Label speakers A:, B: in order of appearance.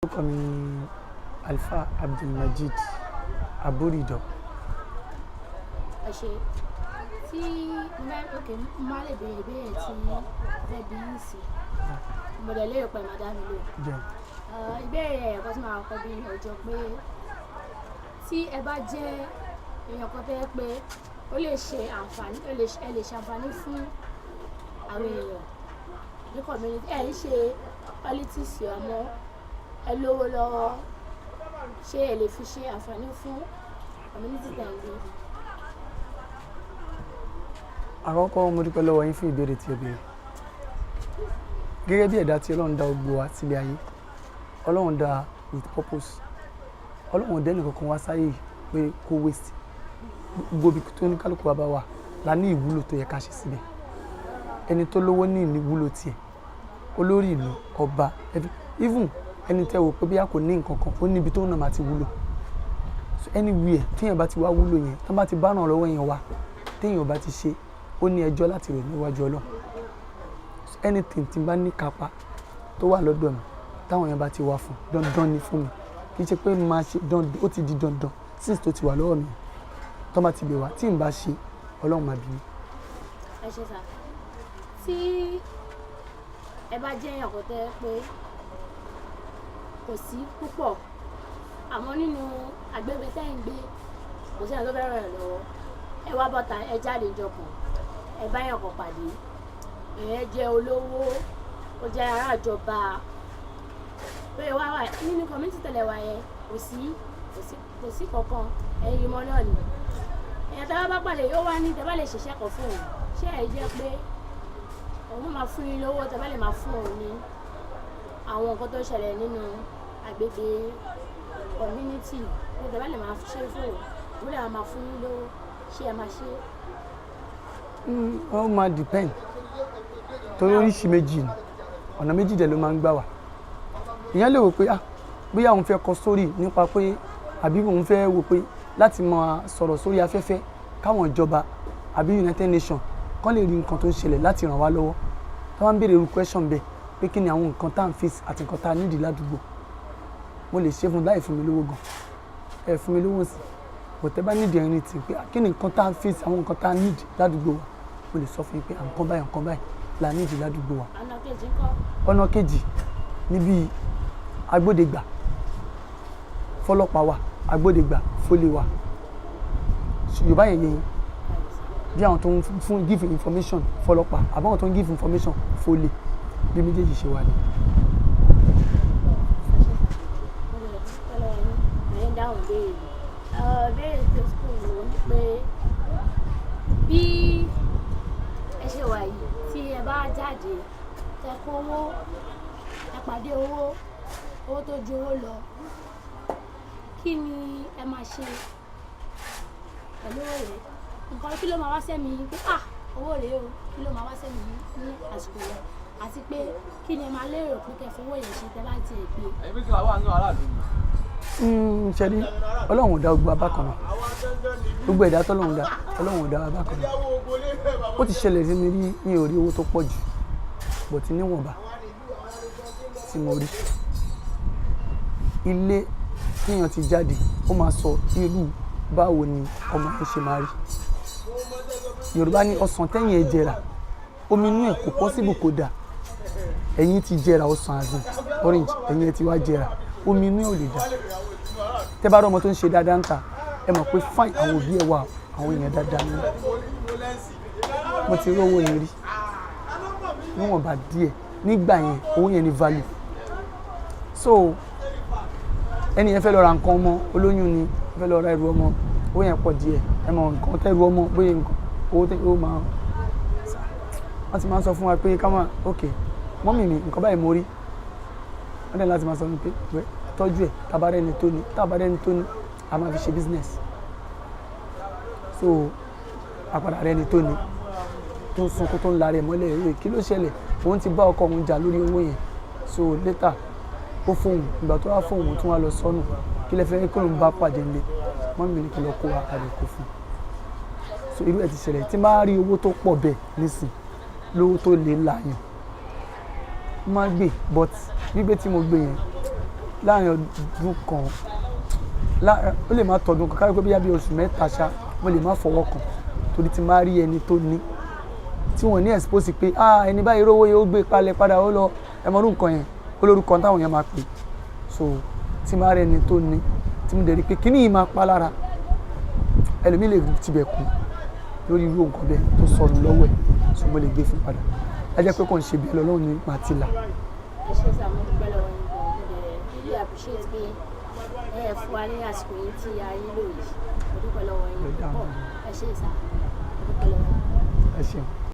A: Orúkọ mi ni Alfa Abdulmajid Aburido.
B: Ẹ ṣé tí máa lè béèrè ìbéèrè tí fẹ́ bí yín sí mo dẹ̀ lérò pé màá dá mi lò. Ìbéèrè ẹ̀kọ́ tí màá kọ́ bí ọjọ́ pé tí ẹ bá jẹ́ èèyàn kan tẹ́ pé ó lè ṣe àǹfààní ẹ lè ṣe àǹfààní fún àwọn èèyàn ní community ẹ̀ ń ṣe politics àmọ́ ẹ lówó lọ́wọ́ ṣé ẹ lè fi ṣe àǹfààní fún community tẹ̀ ń gbé.
A: Àkọ́kọ́ mo dúpẹ́ lọ́wọ́ yín fún ìbéèrè tí ẹ béèrè. Gẹ́gẹ́ bí ẹ̀dá tí Ọlọ́run dá gbogbo wa sílé ayé, Ọlọ́run dá with purpose. Ọlọ́run dẹ́nì kankan wá sáyé pé kó waste. Gbogbo ibi tó ní kálukú wa bá wà la ní ìwúlò tó yẹ ká ṣe síbẹ̀. Ẹni tó lówó ní ìwúlò tiẹ̀, olórí ìlú, ọba, even ẹni tẹ́ wò pé bí a kò ní nǹkan kan ó níbi tó náà máa ti wúlò. So anywhere téèyàn bá ti wá wúlò yẹn, tán bá ti bá ràn lọ́wọ́ yẹn wá, téèyàn bá ti ṣe ó ní ẹjọ́ láti rò níwájú Ọlọ́run. So anything tí n bá ní kápá tó wà lọ́dọ̀ mi táwọn yẹn bá ti wá fún dandan ni fún mi, kì í ṣe pé máa ṣe dandan, ó ti di dandan since tó ti wà lọ́wọ́ mi tó bá ti bẹ̀ wá tí n bá ṣe Ọlọ́run máa bí mi.
B: Ẹ ṣé sà, tí ẹ bá jẹ́ èèyàn kan tẹ́ pé kò sí púpọ̀ àmọ́ nínú agbègbè tẹ́ ń gbé kò sí ẹni tó fẹ́ ràn ẹ́ lọ́wọ́, ẹ wá bọ́ta ẹ jáde jọkàn ẹ bá yàn kan pàdé, èèyàn jẹ́ olówó ó jẹ́ ará ìjọba pé wá wà nínú community tẹ̀lé wa yẹn kò sí kankan ẹ̀yin mọ́ náà ni èèyàn tẹ́ bá pàdé ó wá ní tẹ́ bá lè ṣiṣẹ́ kan fún òun ṣé ẹ jẹ́ pé òun máa fún yín lówó tẹ́ bá lè máa fún òun ní àwọn nǹkan tó ṣẹlẹ̀ nínú agbègbè community tẹ́ bá lè máa ṣe fún òun lè máa fún yín lówó ṣé ẹ máa ṣe.
A: Ó máa depend torí oríṣi méjì ni ọ̀nà méjì dẹ̀ ló máa ń gbà wá. Ìyẹn lè wò pé bóyá òun fẹ́ kọ sórí nípa pé àbí òun fẹ́ wò pé láti máa sọ̀rọ̀ sórí afẹ́fẹ́ káwọn ìjọba àbí United Nations kán lè rí nǹkan tó ń ṣẹlẹ̀ láti ràn wá lọ́wọ́. Tí wọ́n ń béèrè irú question bẹ́ẹ̀ pé kí ni àwọn nǹkan tá à ń face àti nǹkan tá a nídìí ládùúgbò, mo lè ṣe fún láì fún mi lówó gan, ẹ fún mi lówó sí bó tẹ́ bá nídìí ẹni tí pé kí ni nǹkan tá à ń face àwọn nǹkan tá a nídìí ládùúgbò wa, mo lè sọ fún yín pé nǹkan báyìí la nídìí ládùúgbò wa. Ọ̀nà kejì níbi agbódegbà fọlọ́pàá wa, agbódegbà fólè wa, Yorùbá yẹn yẹn bí àwọn tó ń fún give information fọlọ́pàá àbáwọn tó ń give information fólè bí méjèèjì ṣe wà ní.
B: Béèrè tó kù ló ń pé bí ẹ ṣe wà yìí tí ẹ bá jáde ẹ kó owó ẹ pàdé owó tó ju owó lọ kí ni ẹ máa ṣe pẹ̀lú owó rẹ̀ nǹkan kí ló máa wá sẹ́mi pé owó rẹ̀ o kí ló máa wá sẹ́mi ní àsìkò yẹn àti pé kí ni ẹ máa lérò pé kẹ́ fowó yẹn ṣe tẹ́ bá tiẹ̀ gbé.
A: Ṣẹ́rí Ọlọ́run ò dá gbogbo abákan náà, gbogbo ẹ̀dá tọ́lọ́run dá Ọlọ́run ò dá abákan náà. Ó ti ṣẹlẹ̀ sí mi rí ní orí owó tó pọ̀ jù bọ̀ tí níwọ̀nba tí mo rí. Ilé téèyàn ti jáde ó máa sọ irú báwo ni ọmọ yẹn ṣe máa rí. Yorùbá ní ọsàn tẹ́yìn ẹ jẹrà omi inú ẹ̀ kò possible kò dà, ẹ̀yin ti jẹrà ọsàn àzùn orange ẹ̀yin ẹ ti wá jẹrà omi inú ẹ̀ ò lè dà. Tẹ́ bá rí ọmọ tó ń ṣe dáadáa ń ta ẹ mọ̀ pé fine àwọn òbí ẹ wà àwọn èèyàn dáadáa ni mo ti rí owó yẹn rí níwọ̀nba díẹ̀ nígbà yẹn owó yẹn ní value. So ẹni yẹn fẹ́ lọ ra nǹkan ọmọ olóyún ni fẹ́ lọ ra ẹrù ọmọ owó yẹn pọ̀ díẹ̀ ẹ mọ̀ nǹkan tẹ́rù ọmọ bóyá nǹkan owó tẹ́ ó máa wọ́n ti máa ń sọ fún wa pé ká máa mọ́mì mi nǹkan báyìí mo rí wọ́n dẹ̀ láti máa sọ fún mi pé tọ́jú ẹ̀ tábàárẹ́ni tó ní a máa fi ṣe business. So àpàdà rẹ́ni tó ní tó ń sunkún tó ń la rẹ̀ mọ́lẹ̀ rẹ̀ kí ló ṣẹlẹ̀ òun ti bá ọkọ òun jà lórí owó yẹn. So later ó fóun ìgbà tó wá fóun tún wá lọ sọnù kí lẹ fẹ́ kí lóun bá pàdé nílé mọ́mì ní kí lọ kó àdìkú fún. So irú ẹ̀ ti ṣẹlẹ̀ tí máa rí owó tó pọ̀ bẹ́ẹ̀ nísìn lówó tó lè láàyàn máa gbé but gbígbé tí mo gbé yẹn láàrin ọdún kan ó lè má tọdún kan kárí pé bí oṣù mẹ́ta ṣá mo lè má fọwọ́ kàn torí ti máa rí ẹni tó ní tí wọ́n ní expose pé ẹni báyìí rówó yóò gbé palẹ̀ padà ó lọ ẹmọdún nǹkan yẹn ó lórúkọ táwọn yẹn máa pè so tí máa rí ẹni tó ní tí mo dẹ̀ rí pé kíní yìí máa pa lára ẹlòmíì lè tibẹ̀ kú lórí irú nǹkan bẹ́ẹ̀ tó sọnù lọ́wọ́ ẹ̀ so mo lè gbé fún padà ẹ jẹ́ pé kò ń ṣe bí Ọlọ́run ní màá ti là.
B: ẹ ṣe sàmú dúpẹ́ lọ́wọ́ yín gan mo dẹ̀ really appreciate pé ẹ fún wa ní àsìkò yìí tí a yí lò yìí mo dúpẹ́ lọ́wọ́ yín ẹ ṣe sà mo dúpẹ́ lọ́wọ́ yín.
A: ẹ ṣeun.